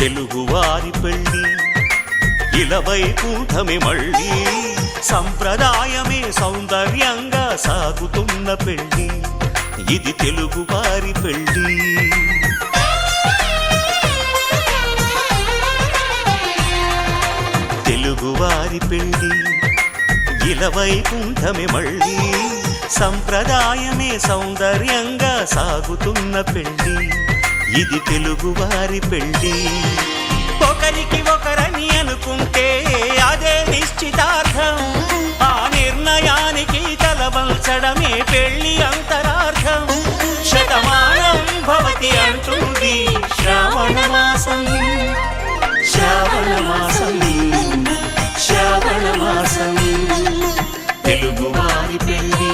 తెలుగువారి పెళ్ళి ఇలవైకుంఠమే మళ్ళీ సంప్రదాయమే సౌందర్యంగా సాగుతున్న పెళ్ళి ఇది తెలుగువారి పెళ్ళి తెలుగువారి పెళ్ళి ఇలవైకుంఠమే మళ్ళీ సంప్రదాయమే సౌందర్యంగా సాగుతున్న పెళ్ళి ఇది తెలుగువారి పెళ్ళి ఒకరికి ఒకరని అనుకుంటే అదే నిశ్చితార్థం ఆ నిర్ణయానికి తలవంచడమే పెళ్ళి అంతరార్థం శతమానం భవతి అంటుంది శ్రావణ మాసం శ్రావణ మాసం శ్రావణ మాసం తెలుగువారి పెళ్ళి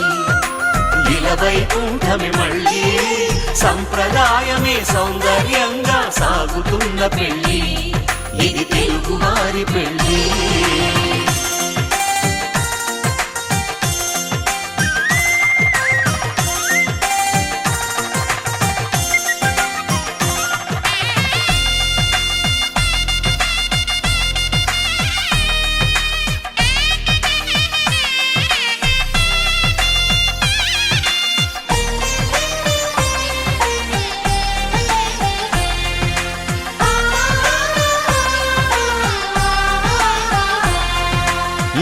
ఇలవైకుంఠమే మళ్ళీ సంప్రదాయమే సౌందర్యంగా సాగుతున్న పెళ్ళి ఇది తెలుగువారి పెళ్ళి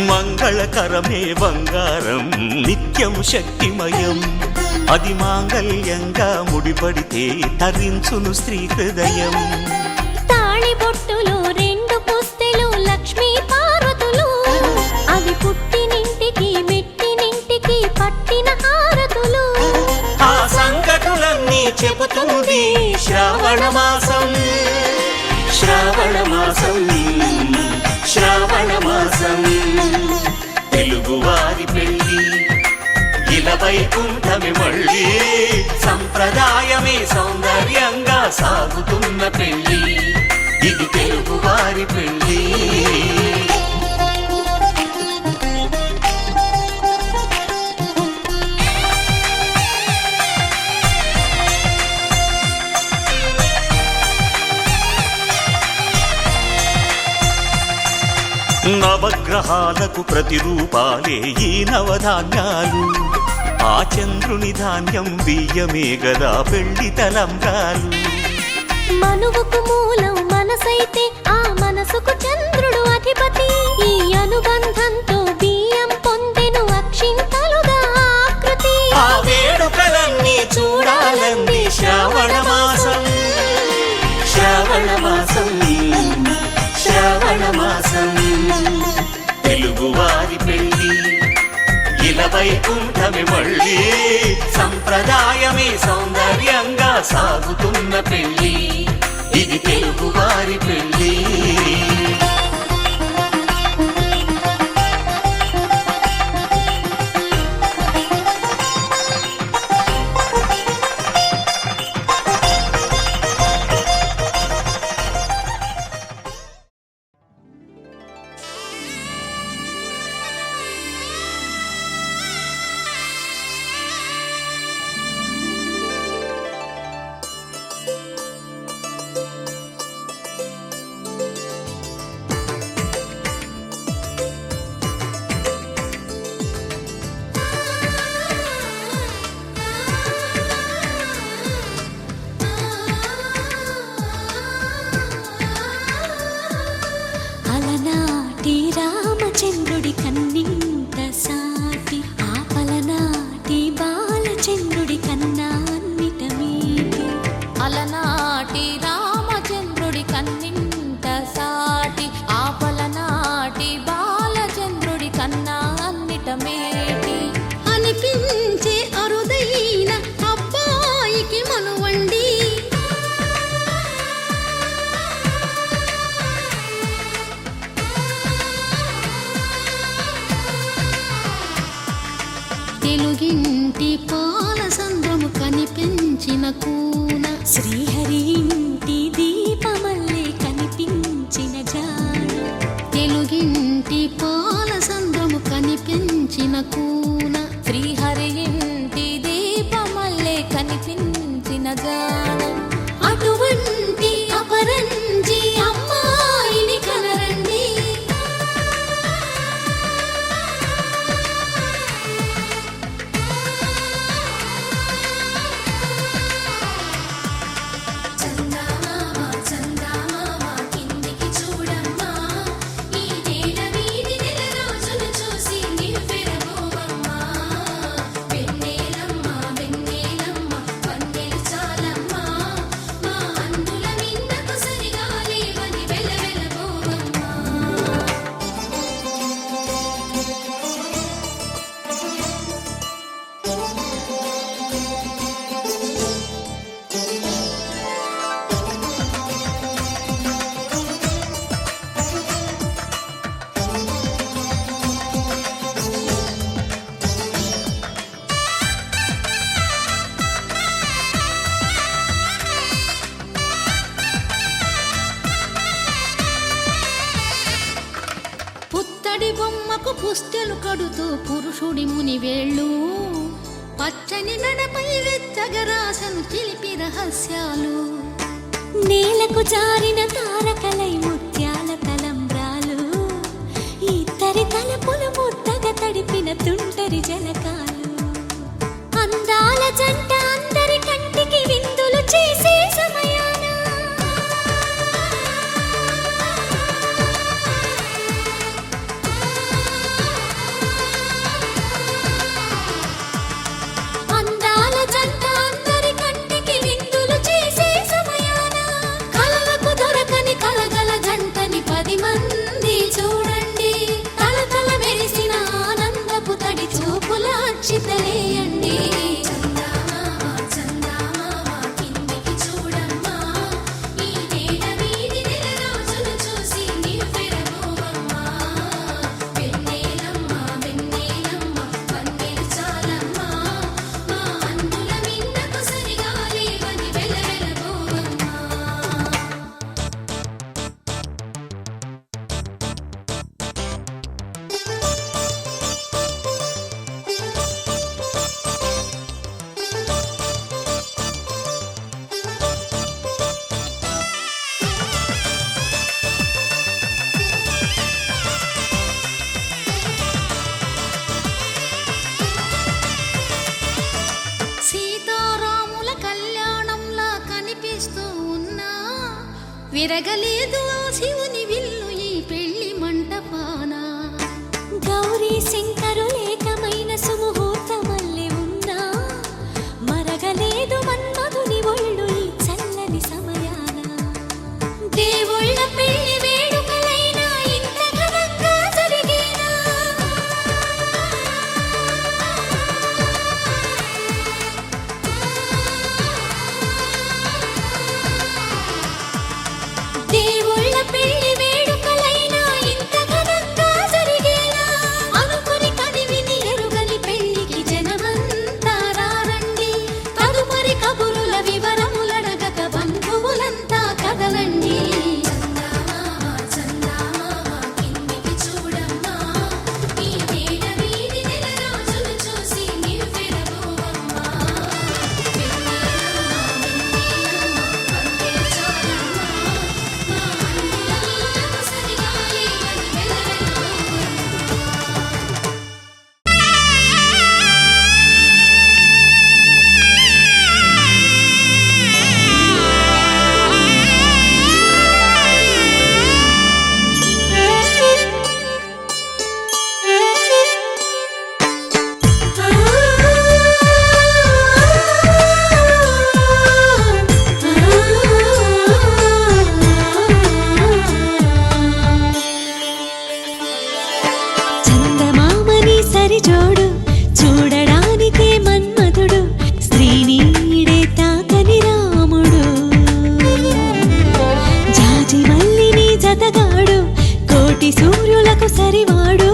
మంగళకరమే బంగారం నిత్యం శక్తిమయం అది మాంగళ్యంగా ముడిపడితే తరించును స్త్రీ హృదయం తాళిబొట్టులో రెండు పుస్తెలు లక్ష్మీ పార్వతులు అవి పుట్టినింటికి మెట్టినింటికి పట్టిన హారతులు ఆ సంగతులన్నీ చెబుతుంది శ్రావణ మాసం శ్రావణ మాసం శ్రావణ మాసం తెలుగువారి పెళ్ళి ఇలవైకుంఠమే మళ్ళీ సంప్రదాయమే సౌందర్యంగా సాగుతున్న పెళ్ళి ఇది తెలుగువారి పెళ్ళి నవగ్రహాలకు ప్రతిరూపాలే ఈ నవధాన్యాలు ఆ చంద్రుని ధాన్యం బియ్యమే గదా పెళ్లి తలంబ్రాలు మనువుకు మూలం మనసైతే ఆ మనసుకు చంద్రుడు అధిపతి ఈ అనుబంధంతో బియ్యం పొందెను అక్షింతలుగా ఆకృతి ఆ వేడుకలన్నీ చూడాలంది శ్రావణ మాసం శ్రావణ మాసం శ్రావణ మాసం తెలుగువారి పెళ్ళి ఇలవైకుంఠమే మళ్ళీ సంప్రదాయమే సౌందర్యంగా సాగుతున్న పెళ్ళి ఇది తెలుగువారి పెళ్ళి రామచంద్రుడి కన్నింత సాటి ఆపలనాటి బాలచంద్రుడి కన్నా అన్నిట మీటి అలనాటి రామచంద్రుడి కన్నింత సాటి ఆపలనాటి బాలచంద్రుడి కన్నా అన్నిట మేటి అనిపించే అరుదైన అబ్బాయికి మనువండి తెలుగింటి పాల సంద్రము కనిపించిన కూన శ్రీహరి ఇంటి పడి బొమ్మకు పుస్తెలు కడుతూ పురుషుడి ముని వేళ్ళు పచ్చని నడపై వెచ్చగరాసను చిలిపి రహస్యాలు నేలకు జారిన తారకలై ముత్యాల తలంబ్రాలు ఇద్దరి తలపులు ముద్దగా తడిపిన తుంటరి జలకాలు అందాల జంట అందరి కంటికి విందులు చేసే సమయాన అందాల జంట అందరి కంటికి విందులు చేసే సమయాన కలలకు దొరకని కలగల జంటని 10 మంది చూడండి తలతల మెరిసిన ఆనందపు తడి చూపుల అచ్చితలేయండి సీతారాముల కళ్యాణంలా కనిపిస్తూ ఉన్నా విరగలేదు ఆ శివుని విల్లు ఈ పెళ్లి మంటపాన గౌరీ శంకరులేకమైన సుముహూర్తమల్లె ఉన్నా మరగలేదు మన్మధుని ఒళ్ళు ఈ చల్లని సమయాన దేవుళ్ళ పెళ్లి వేడుకలైనా ఇంత ఘనంగా జరిగేనా దేవుళ్ళ పెళ్లి వేడుకలైనా ఇంత ఘనంగా జరిగేనా అనుకుని కనివిని ఎరుగని పెళ్లికి జనమంతా రారండి తదుపరి కబురుల వివరములడగక బంధువులంతా కదలండి కిందికి చూడమ్మా ఈ వేడ వీధి నెల రోజులు చూసి నివ్వెరబోవమ్మా చందమామని సరిజోడు చూడడానికే మన్మధుడు స్త్రీనీడే తాకని రాముడు జాజి మల్లిని జతగాడు కోటి సూర్యులకు సరివాడు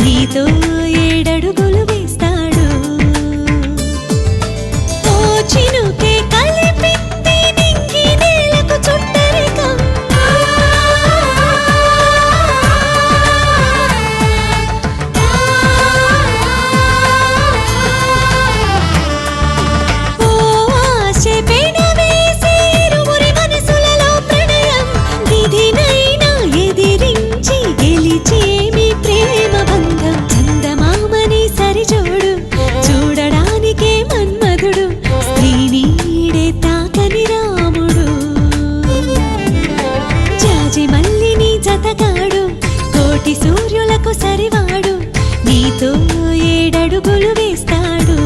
నీతో 7 అడుగులు వేస్తాడు ఓ చినుకే కలిపింది నింగి నేలకు చుట్టరికం ఓ ఆశ పెనవేసి ఇరువురి మనసులలో ప్రణయం విధినైనా ఎదిరించి గెలిచేమి ప్రేమ బంధం చందమామని సరిజోడు చూడడానికే మన్మధుడు స్త్రీనీడే తాకని రాముడు జాజి మల్లిని జతగాడు కోటి సూర్యులకు సరివాడు నీతో 7 అడుగులు వేస్తాడు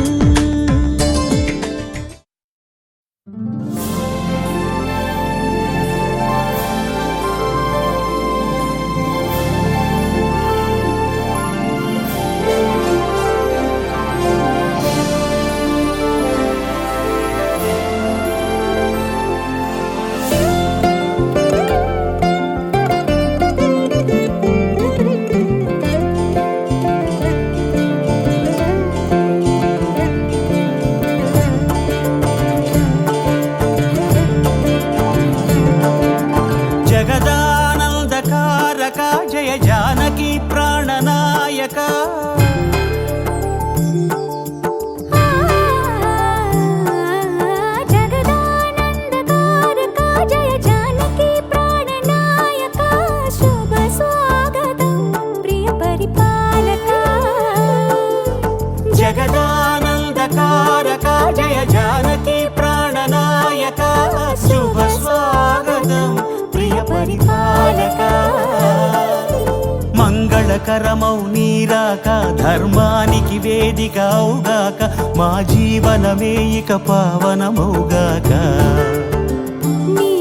జగదానందకారక జయ జానకి ప్రాణ పరిపాలక. మంగళకరమౌ నీరాక ధర్మానికి వేదిక అవుగాక మా జీవనమే ఇక పావనమౌగాక. నీ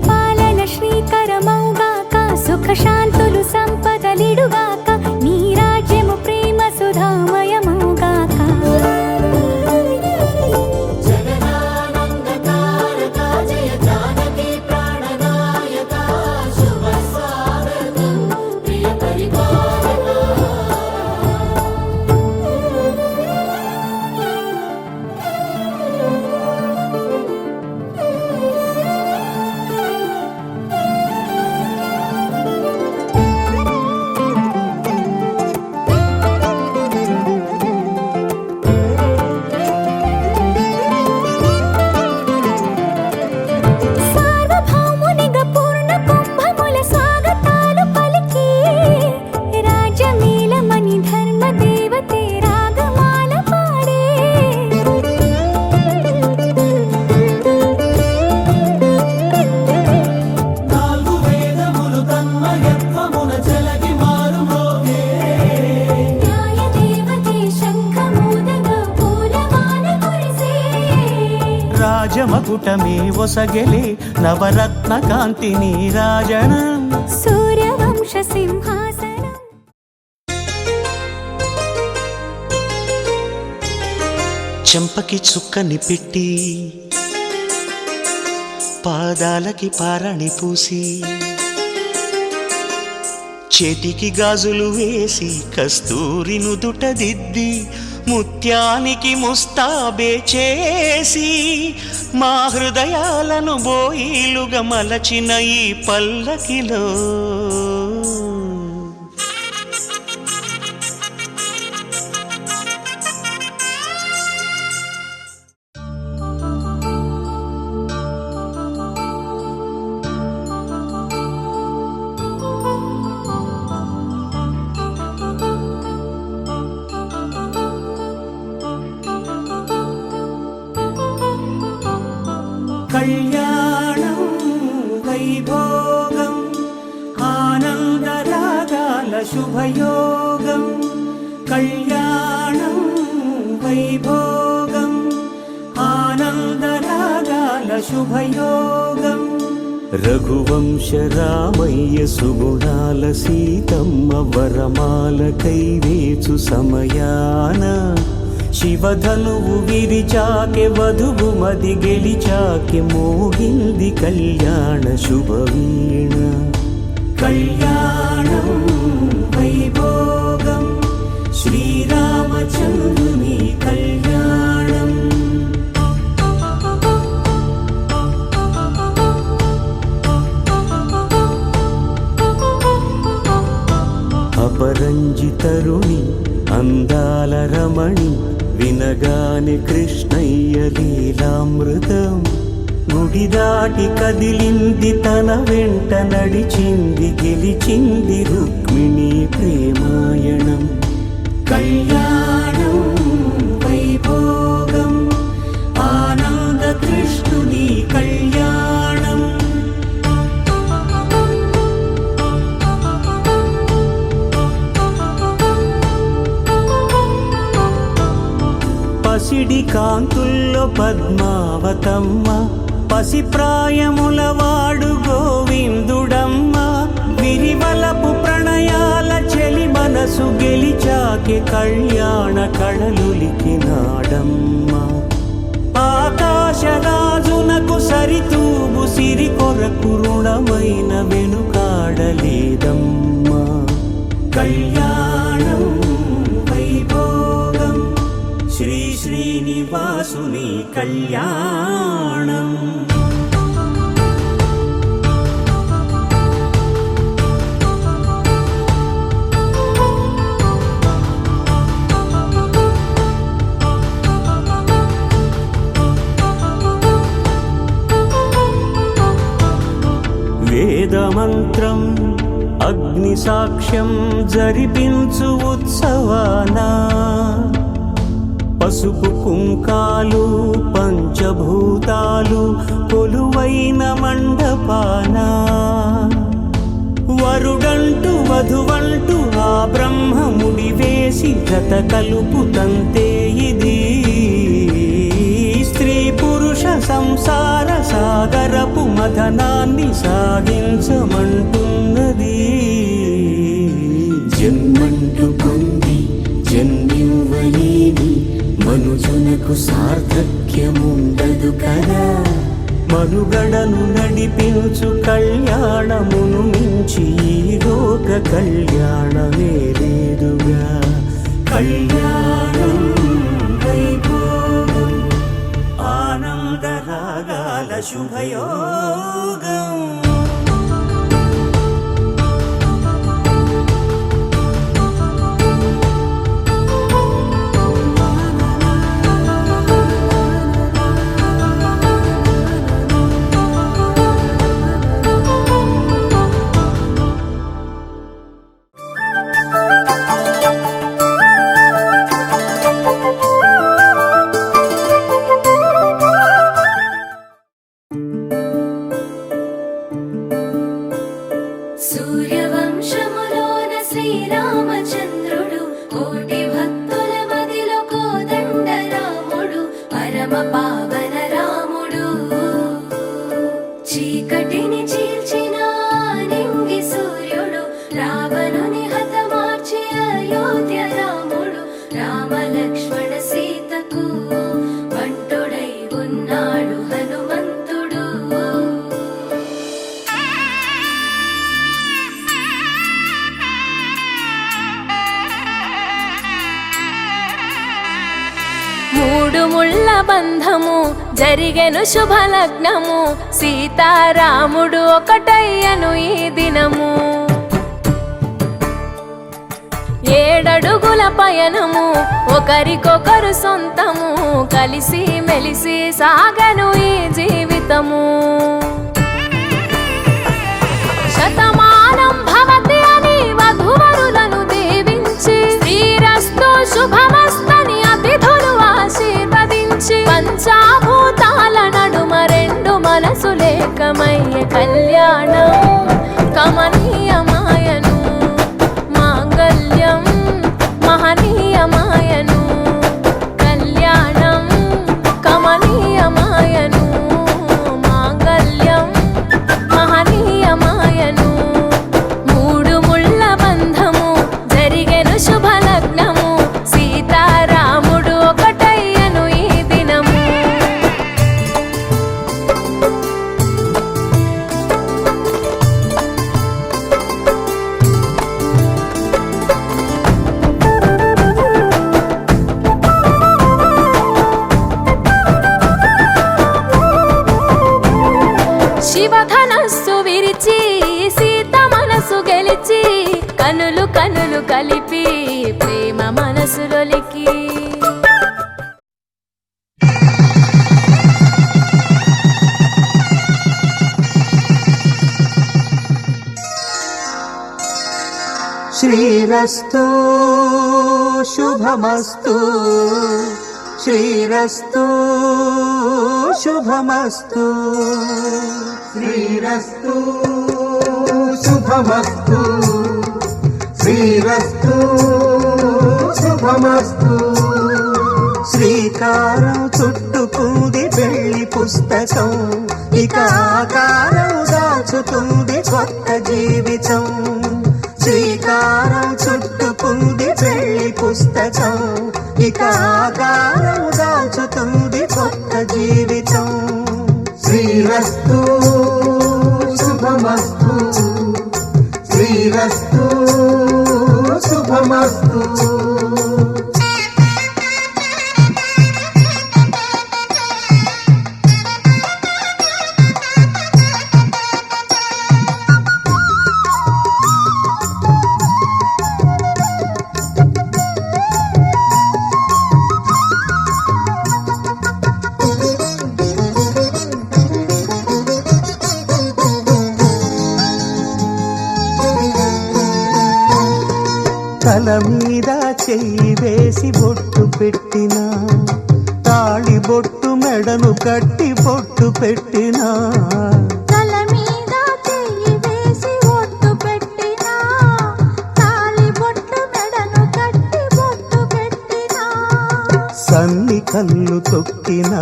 పాలన శ్రీకరమౌగాక సుఖ శాంతులు సంపదలిడుగాక నీ రాజ్యము ప్రేమ సుధామయమౌగాక. రాజమకుటమే ఒసగెలే నవరత్న కాంతి నీరాజనం సూర్యవంశ సింహాసనం. చెంపకి చుక్కని పెట్టి పాదాలకి పారణి పూసి చేతికి గాజులు వేసి కస్తూరి నుదుట దిద్ది ముత్యానికి ముస్తాబే చేసి మా హృదయాలను బోయిలుగా మలచిన ఈ పల్లకిలో కళ్యాణం వైభోగం ఆనందరాగాల శుభయోగం. కళ్యాణం వైభోగం ఆనందరాగాల శుభయోగం. రఘువంశ రామయ్య సుగుణాల సీతమ్మ వరమాల కైవేచు సమయాన శివధనువు విరిచాకె వధువు మది గెలిచాకె మోగింది కళ్యాణ శుభవీణ. కళ్యాణం వైభోగం శ్రీరామచంద్రుని కళ్యాణం. అపరంజి తరుణి అందాల రమణి వినగానే కృష్ణయ్య లీలామృతం. గుడి దాటి కదిలింది తన వెంట నడిచింది గెలిచింది రుక్మిణి ప్రేమాయణం. కళ్యాణం వైభోగం ఆనంద కృష్ణుని కళ్యాణం. పసిడి కాంతుల్లో పద్మావతమ్మ పసి ప్రాయముల వాడు గోవిందుడమ్మ. విరివలపు ప్రణయాల చెలి మనసు గెలిచాకె కళ్యాణ కళలులికినాడమ్మ. ఆకాశరాజునకు సరితూగు సిరి కొరకు రుణమైన వెనుకాడలేదమ్మ. కళ్యాణం వైభోగం శ్రీ శ్రీనివాసుని కళ్యాణం. వేదమంత్రం అగ్ని సాక్ష్యం జరిపించు ఉత్సవానా. పసుపు కుంకాలు పంచభూతాలు కొలువైన మండపానా. వధువంటూ ఆ బ్రహ్మముడి వేసి జత కలుపుతంతే ఇది స్త్రీ పురుష సంసార సాగరపు మథనాన్ని సాగించమంటున్నది. జన్మంటూ పొంది జన్మివ్వలేని మనుజునకు సార్థక్యముండదు కదా. మనుగడను నడిపించు కళ్యాణమును మించి ఈ లోక కళ్యాణమే లేదుగా. కళ్యాణం వైభోగం ఆనందరాగాల శుభయోగం. సూర్యవంశములోన శ్రీరామచంద్రుడు కోటి భక్తుల మదిలో కోదండ రాముడు పరమ పావన రాముడు. చీకటిని చీల్చిన నింగి సూర్యుడు రావణుని హతమార్చి అయోధ్య రాముడు. రామ లక్ష్మణ సీతకు బంటుడై ఉన్నాడు హనుమంతుడు. మూడు ముళ్ళ బంధము జరిగెను శుభలగ్నము సీతారాముడు ఒకటయ్యను ఈ దినము. 7 అడుగుల పయనము ఒకరికొకరు సొంతము కలిసి మెలిసి సాగను ఈ జీవితము. శతమానం భవతి అని వధువరులను దీవించి శ్రీరస్తు శుభమస్తని అతిథులు ఆశీర్వదించి పంచాభూతాల నడుమ 2 మనసులేకమయ్య కళ్యాణం కమనీయమాయను. మాంగళ్యం మహనీయమాయను. కళ్యాణం కమనీయమాయను. మాంగళ్యం మహనీయమాయను. 3 ముళ్ళ బంధము జరిగెను శుభలగ్నము సీతారాముడు ఒకటయ్యను ఈ దినము. శివధనస్సు విరిచి సీత మనసు గెలిచి కనులు కనులు కలిపి ప్రేమ మనసులొలికి. శ్రీరస్తు శుభమస్తు శ్రీరస్తు శుభమస్తు శ్రీరస్తు శుభమస్తు శ్రీరస్తు శుభమస్తు. శ్రీకారం చుట్టుకుంది పెళ్లి పుస్తకం ఇక ఆకారం దాచుతుంది కొత్త జీవితం. శ్రీకారం చుట్టుకుంది పెళ్లి పుస్తకం ఇక ఆకారం దాచుతుంది కొత్త జీవితం. శ్రీరస్తు శుభమస్తు శ్రీరస్తు శుభమస్తు. తల మీద చెయ్యి వేసి బొట్టు పెట్టినా తాళి బొట్టు మెడను కట్టి బొట్టు పెట్టినా తల మీద చెయ్యి వేసి ఒట్టు పెట్టినా కళ్ళు తొక్కిన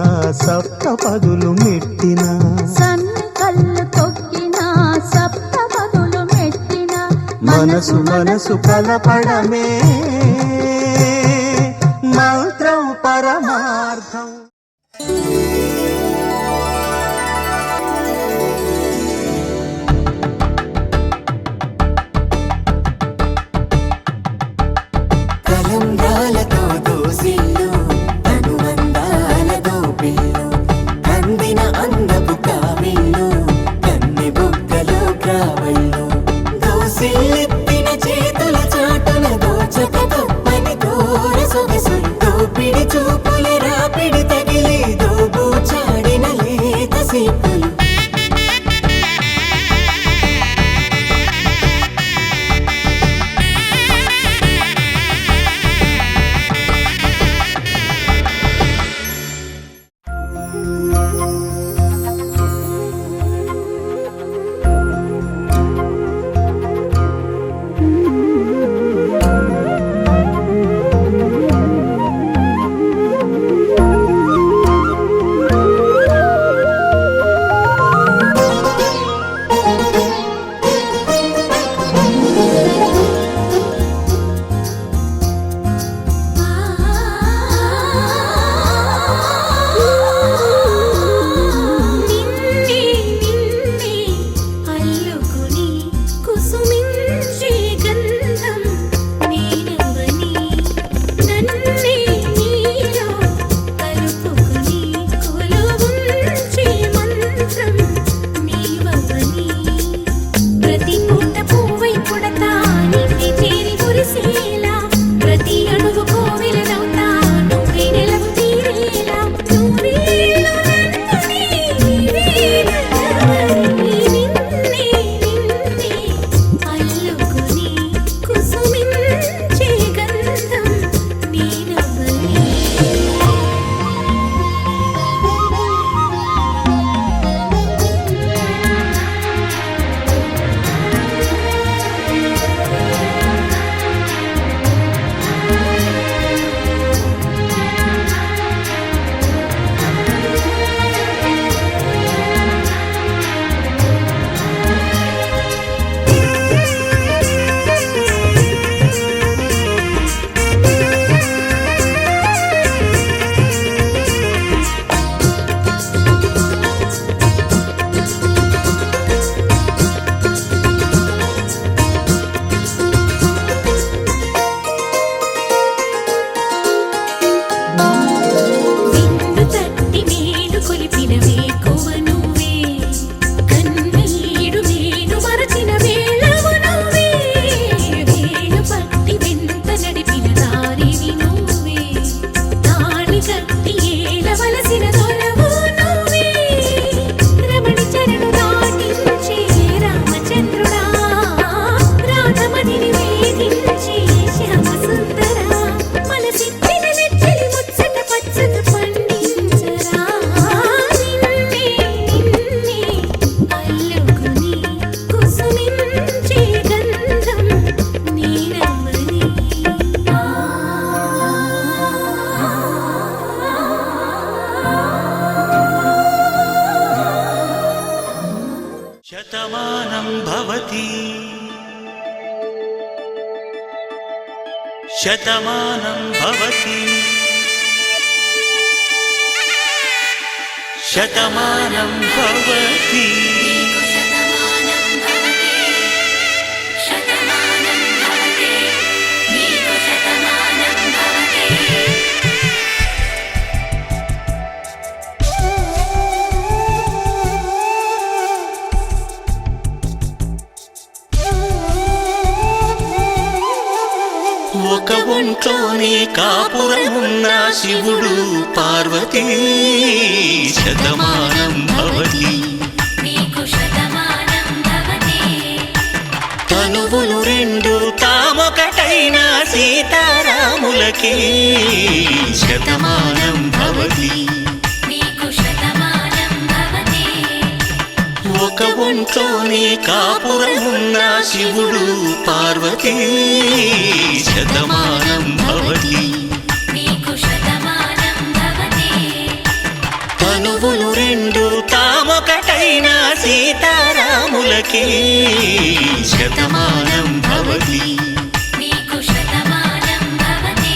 సప్తపదులు మెట్టిన కళ్ళు తొక్కిన సప్తపదులు మెట్టిన మనసు మనసు కలపడమే మంత్రం పరమార్థం. కలంబ్రాలతో దోసిల్లు అనుబంధాలతో పిల్లు కందిన అందపు కావిల్లు కన్ని బుగ్గలు గ్రావళ్ళు దోసిల్లెత్తిన చేతుల చాటున దోచక తప్పని దూర సొగసులు దోపిడి చూపుల రాపిడి తగిలి దోబూచాడిన లేత సీపులు శతమానం భవతి శతమానం భవతి ఒక ఒంట్లోనే కాపురమున్న శివుడు పార్వతీ శతమానం భవతి తనువులు రెండు తామొకటైన సీతారాములకి శతమానం భవతి ఒక ఒంట్లోనే కాపురమున్న శివుడు పార్వతీ శతమానం భవతి తనువులు రెండు తామొకటైన సీతారాములకి శతమానం భవతి నీకు శతమానం భవతి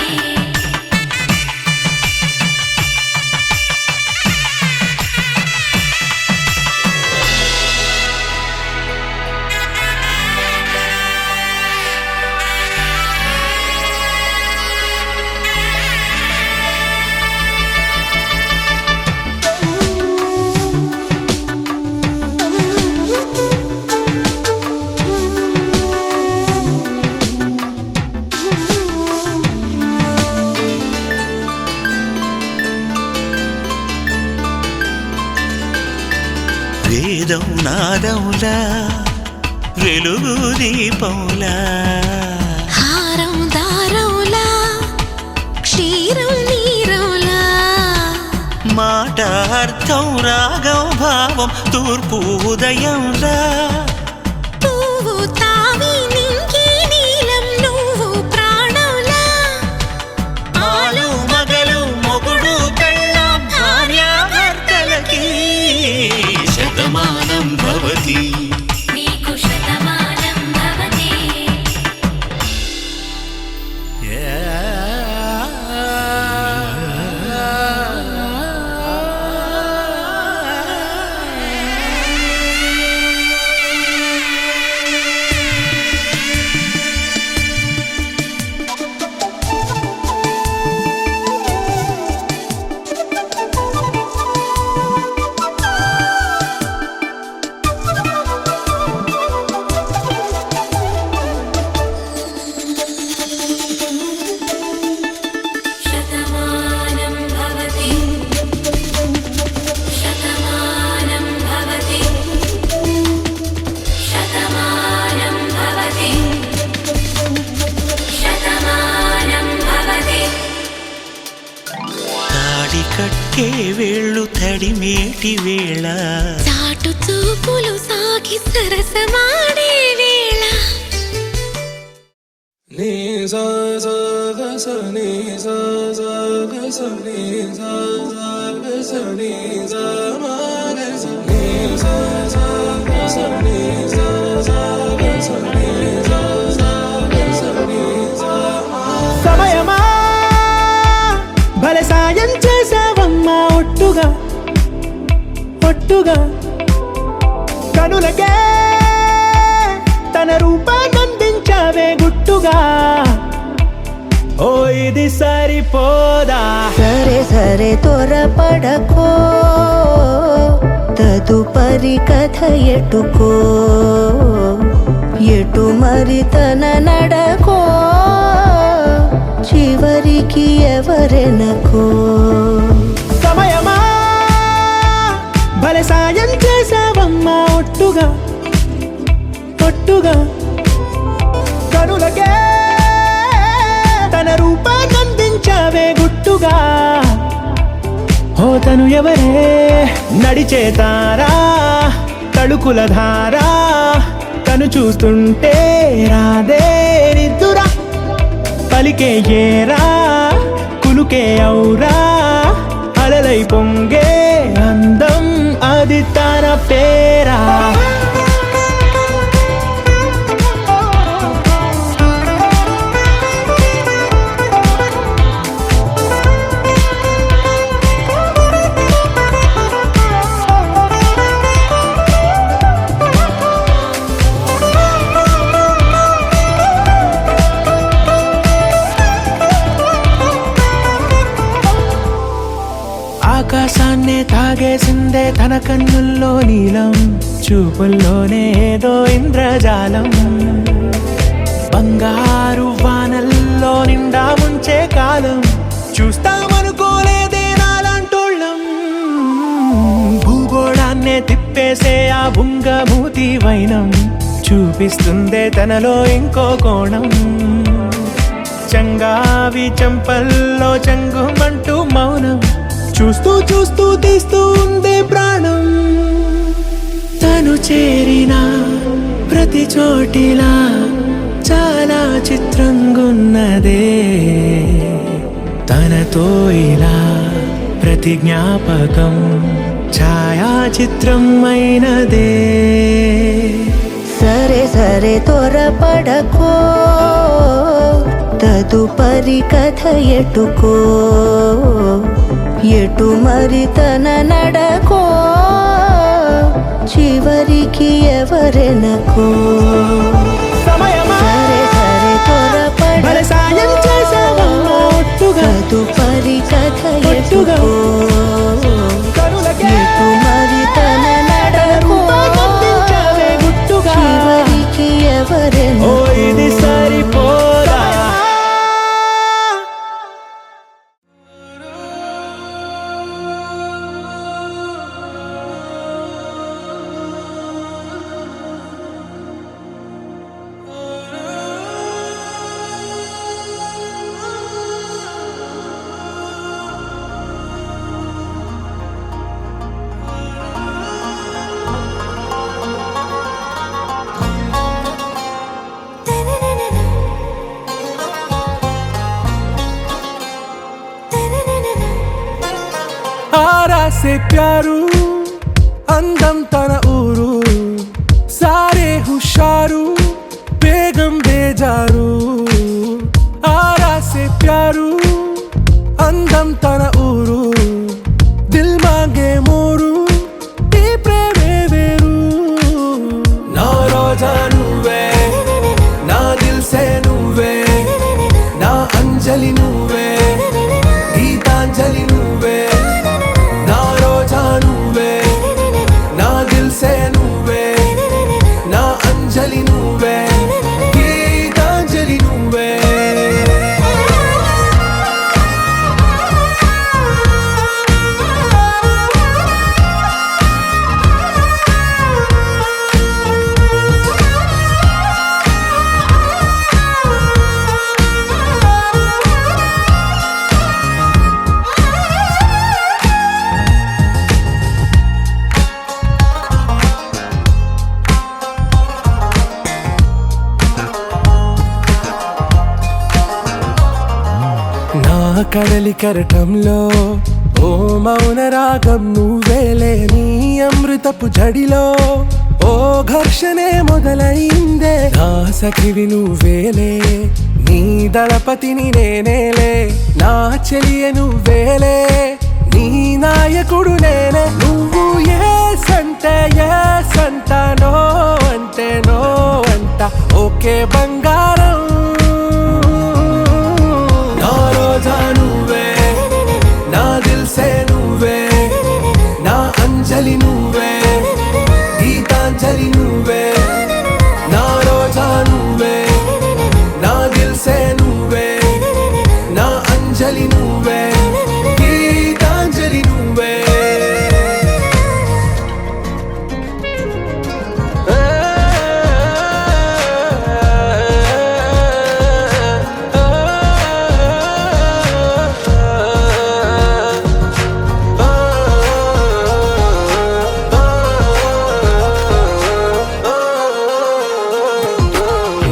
వేదం నాదములా వెలుగు దీపములా హారం దారంలా క్షీరం నీరంలా మాట అర్థం రాగం భావం తూర్పు ఉదయంలా పువ్వు తావి నింగి నీలం నువ్వు ప్రాణంలా ఆలు మగలు మొగుడు పెళ్ళాం భార్యాభర్తలకి శతమానం భవతి నీకు శతమానం భవతి శతమానం భవతి శతమానం భవతి శతమానం భవతి శతమానం భవతి తాడి కట్టే వేళ్ళు తడిమేటి వేళ చాటు చూపులు సాగి సరసమాడే వేళ సమయమా భలే సాయం చేసావమ్మా ఒట్టుగా ఒట్టుగా కనులకే తన రూపాన్నందించావే గుట్టుగా ఓ ఇది సరిపోదా సరే సరే త్వరపడకో తదుపరి కథ ఎటుకో ఎటు మరి తన నడకో చివరికి ఎవరెనకో సమయమా భలే సాయం చేసావమ్మా ఒట్టుగా ఒట్టుగా కనులకే తన రూపాన్నందించావే గుట్టుగా ఓ తను ఎవరే నడిచే తారా తళుకుల ధారా తను చూస్తుంటే రాదే నిద్దురా పలికే ఏరా కులుకే ఔరా అలలై పొంగే అందం అది తన పేరా ఆకాశాన్నే తాగేసిందే తన కన్నుల్లో నీలం చూపుల్లోనే ఏదో ఇంద్రజాలం బంగారు వానల్లో నిండా ముంచే కాలం చూస్తామనుకోలేదే నాలాంటోళ్ళం భూగోళాన్నే తిప్పేసే ఆ బుంగమూతి వైనం చూపిస్తుందే తనలో ఇంకో కోణం చంగావి చంపల్లో చంగుమంటూ మౌనం చూస్తూ చూస్తూ తీస్తూ ఉందే ప్రాణం తను చేరిన ప్రతి చోటిలా చాలా చిత్రంగున్నదే తనతో ఇలా ప్రతి జ్ఞాపకం ఛాయాచిత్రం అయినదే. సరే సరే త్వరపడకో, తదుపరి కథ ఎటుకో, ఎటు మరి తన నడకో, చివరికి ఎవరెనకో. సమయమా సరే సరే భలే సాయం చేసావమ్మా ఒట్టుగా, తదుపరి కథ ఒట్టుగా. ఎటుకో, కరులకే ఎటు మరి తన నడకో, కనిపించావే గుట్టుగా. చివరికి ఓ ఎవరెనకో. ఇది సరిపోదా. आरा से प्यारू అందం తన ఊరు, సారే హుషారు బేగం బేజారు. ఆరా సే ప్యారు అందం తన ఊరు, దిల్ మాంగే మోరు, ఈ ప్రేమే వేరు. నా రోజా నువ్వే, నా దిల్ సే నువ్వే, నా అంజలి నువ్వే, గీతాంజలి నువ్వే. నా రోజా నువ్వే, నా దిల్ సే నువ్వే, నా అంజలి నువ్వే, గీతాంజలి నువ్వే. నా కడలి కరటంలో ఓ మౌన రాగం నువ్వేలే, నీ అమృతపు జడిలో ఓ ఘర్షణే మొదలైందే. నా సఖివి నువ్వేలే, నీ దళపతిని నేనేలే, నా చెలియ నువ్వేలే, నీ నాయకుడు నేనే. నువ్వు ఏ సంటే ఏ సంట, నో అంటే నో అంట, ఓకే బంగారం. నా రోజా నువ్వే, నా దిల్ సే నువ్వే, నా అంజలి నువ్వే, గీతాంజలి నువ్వే. నా రోజా నువ్వే, నా దిల్ సే నువ్వే, నా అంజలి నువ్వే, గీతాంజలి నువ్వే.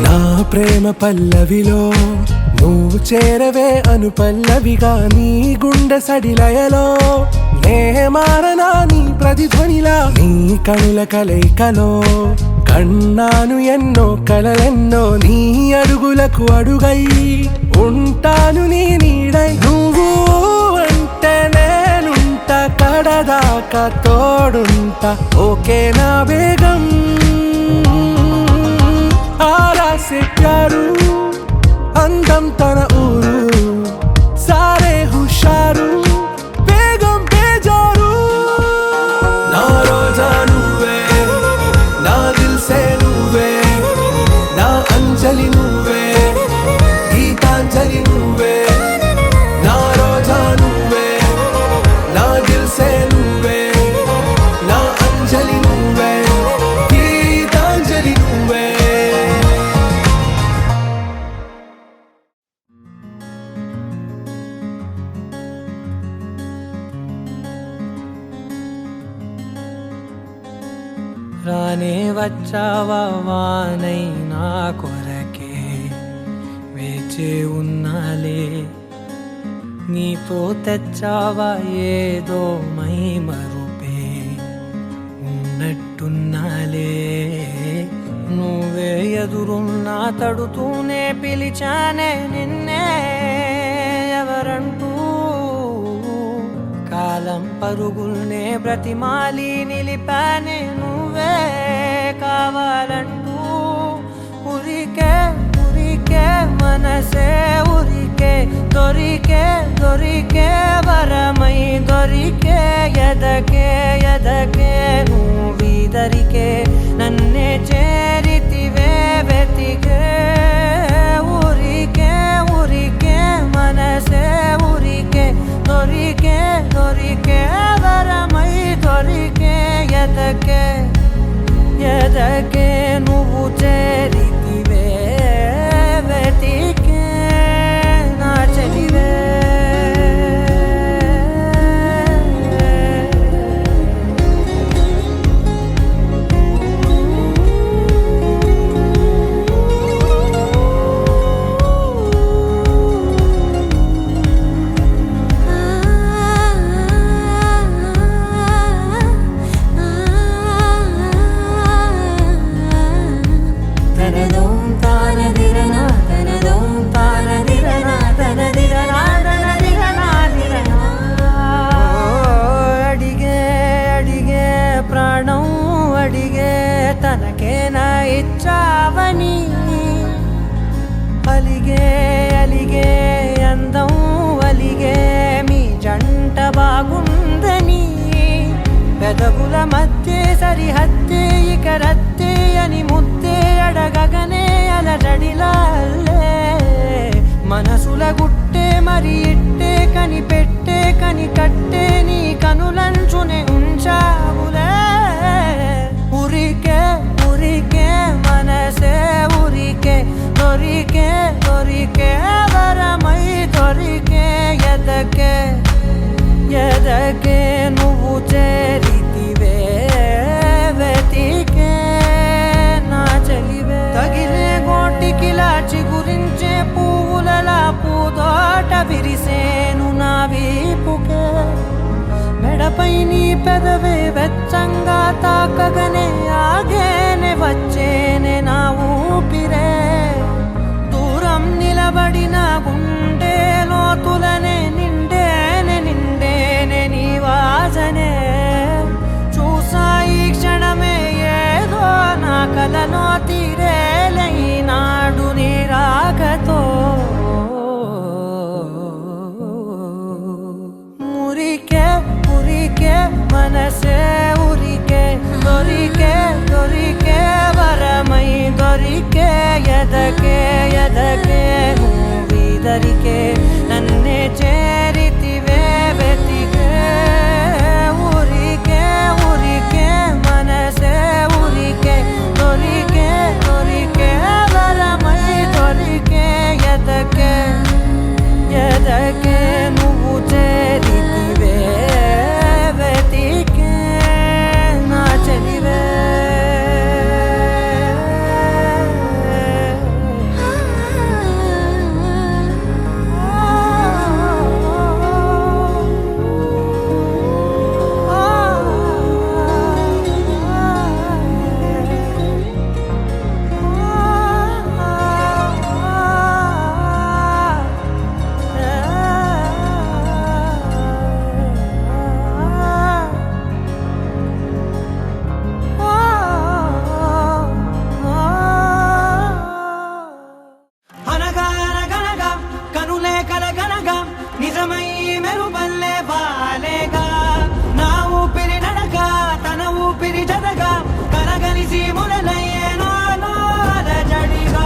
నా ప్రేమ పల్లవిలో నువ్వు చేరవే అను పల్లవిగా, నీ గుండె సడిలయలో నే మారనా నీ ప్రతిధ్వనిలా. నీ కనుల కలయికలో కన్నాను ఎన్నో కలలెన్నో, నీ అడుగులకు అడుగై ఉంటాను నీ నీడై. నువ్వు అంటే నేనుంట కడదాకా తోడుంటా, ఓకే నా బేగం. ఆరా సే ప్యారు అందం తన ఊరు, సారే హుషారు బేగం బేజారు. నా రోజా నువ్వే, నా దిల్ సే నువ్వే, నా అంజలి నువ్వే, గీతాంజలి నువ్వే. నా రోజా నువ్వే, నా దిల్ సే నువ్వే, నా అంజలి నువ్వే, గీతాంజలి నువ్వే. రానే వచ్చావా వానై నా కొరకే వేచి ఉన్నాలే, నీతో తెచ్చావా ఏదో మై మరుపే ఉన్నట్టున్నాలే నువ్వే ఎదురున్నా తడుతూనే పిలిచానే నిన్నే ఎవరంటూ కాలం పరుగుల్నే బ్రతిమాలి నిలిపానే నువ్వే కావాలంటూ ఉరికే ఉరికే మనసే ఉరికే దొరికే దొరికే వరమై దొరికే ఎదకే ఎదకే నువ్వీదరికే నన్నే చేరితివే వెతికే ఉరికే ఉరికే మనసే ఉరికే దొరికే దొరికే వరమై దొరికే ఎదకే ఎదకే నువ్వు చేరితివే వెతికే నా చెలివే తనదోం తానదిరనా తనదోం తానదిరనా తనదిరనా తనదిరనా దిరనా అడిగే అడిగే ప్రాణం అడిగే తనకేనా ఇచ్చావని అలిగే అలిగే అందం అలిగే మీ జంట బాగుందని పెదవుల మధ్య సరిహద్దే ఇక రద్దే అని ముద్దే అడగగనే అలజడిలాల్లే మనసుల గుట్టే మరి ఇట్టే కనిపెట్టే కని కట్టే నీ కనులంచునే ఉంచావులే ఉరికే ఉరికే మనసే ఉరికే దొరికే దొరికే వరమై దొరికే ఎదకే ఎదకే నువ్వు చేరితివే వెతికే నా చెలివే తగిలే గోటికిలా చిగురించే పువ్వులలా పూదోట విరిసేను నా వీపుకే మెడపై నీ పెదవే వెచ్చంగా తాకగనే ఆగేనే వచ్చేనే నా ఊపిరే దూరం నిలబడిన గుండె లోతులనే నిండేనే నిండేనే నీ వాసనే చూసా ఈ క్షణమే ఏదో నా కలలో తీరేలే నాడు నీ రాకతో మురికే ఉరికే మనసే ఉరికే దొరికే దొరికే వరమై దొరికే ఎదకే ఎదకే నువ్వీదరికే నన్నే చేరితివే వెతికే ఉరికే ఉరికే మనసే ఉరికే దొరికే దొరికే వరమై దొరికే ఎదకే ఎదకే నువ్వు చేరితివే వెతికే నా చెలివే అనగానగనగా కనులే కలగనగా నిజమై మెరుపల్లే బాలేగా నా ఊపిరి నడక తన ఊపిరి జతగా కలగలిసి మురలయ్యే నాలో అలజడిగా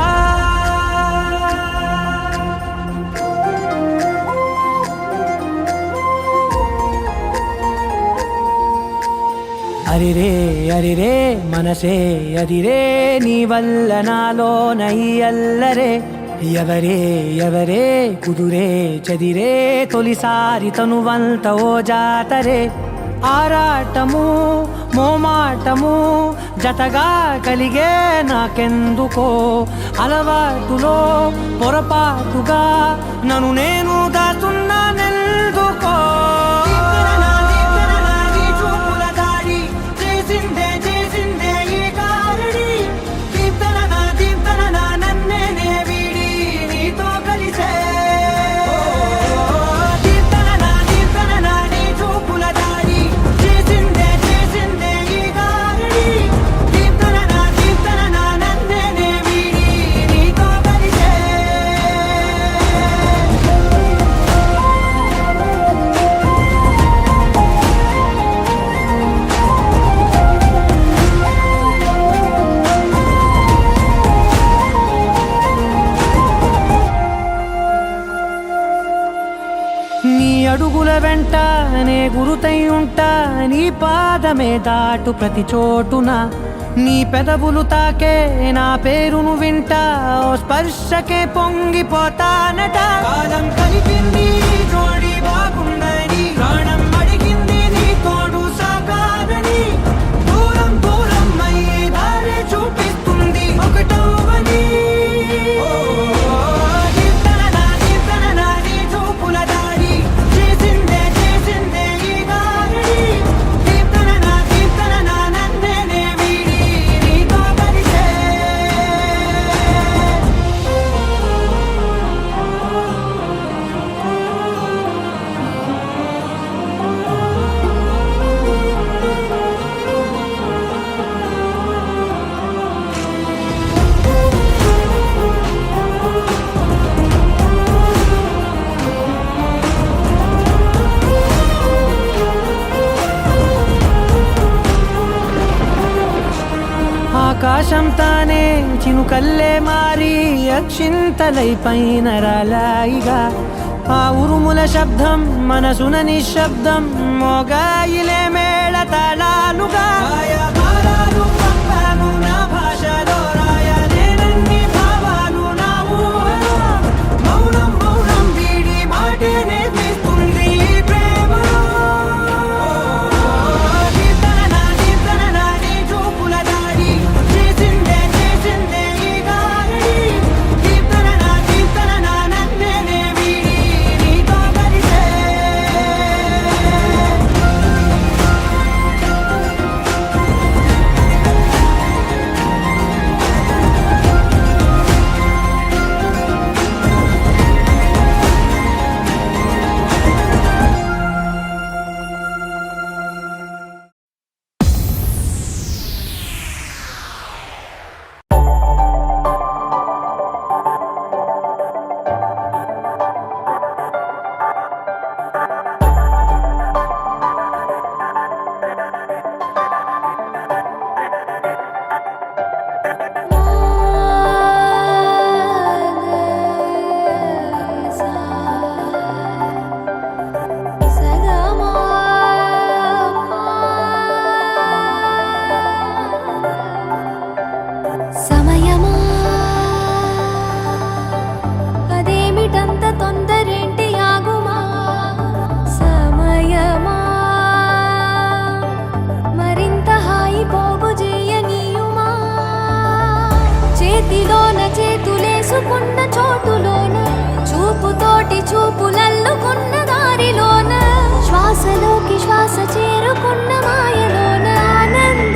అరిరే అరిరే మనసే అరిరే నీ వల్ల నాలో నై అల్లరే ఎవరే ఎవరే కుదురే చదిరే తొలిసారి తనువంత ఓ జాతరే ఆరాటము మోమాటము జతగా కలిగే నాకెందుకో అలవాటులో పొరపాటుగా నన్ను నేను దాచున్నా వెంట నే గురుతై ఉంటా, నీ పాదమే దాటు ప్రతి చోటున, నీ పెదవులు తాకే నా పేరును వింటా, ఓ స్పర్శకే పొంగిపోతానట. కాలం కలిపింది జోడి బాగుందని, ప్రాణం అడిగింది నీ తోడు సాగాలని, దూరం దూరం అయ్యే దారి చూపిస్తుంది ఒకటవని. నీ చూపుల దాడి చేసిందే చేసిందే ఈ గారడి, దీప్తన నన్నే వీడి నీతో కలిసే. ఆకాశం తానే చినుకల్లే మారి అక్షింతలై పైన రాలాయిగా, ఆ ఉరుముల శబ్దం మనసున నిశ్శబ్దం మోగాయిలే మేళ తాళాలుగా. భారాలు పంపాను నా భాషలో రాయలేనన్ని భావాలు నా ఊహలో, మౌనం మౌనం వీడి మాటే నేర్పిస్తుంది ఈ ప్రేమలో. దీప్తన నీ చూపుల దాడి చేసిందే చేసిందే ఈ గారడి, దీప్తన నన్నే వీడి నీతో కలిసే. సమయమా అదేమిటంత తొందరేంటి ఆగుమా, సమయమా మరింత హాయి పోగు చేయనీయుమా, చేతిలోన చేతులేసుకున్న చోటులోన, చూపుతోటి చూపులల్లుకున్న దారిలోన, శ్వాసలోకి శ్వాస చేరుకున్న మాయలోన, ఆనంద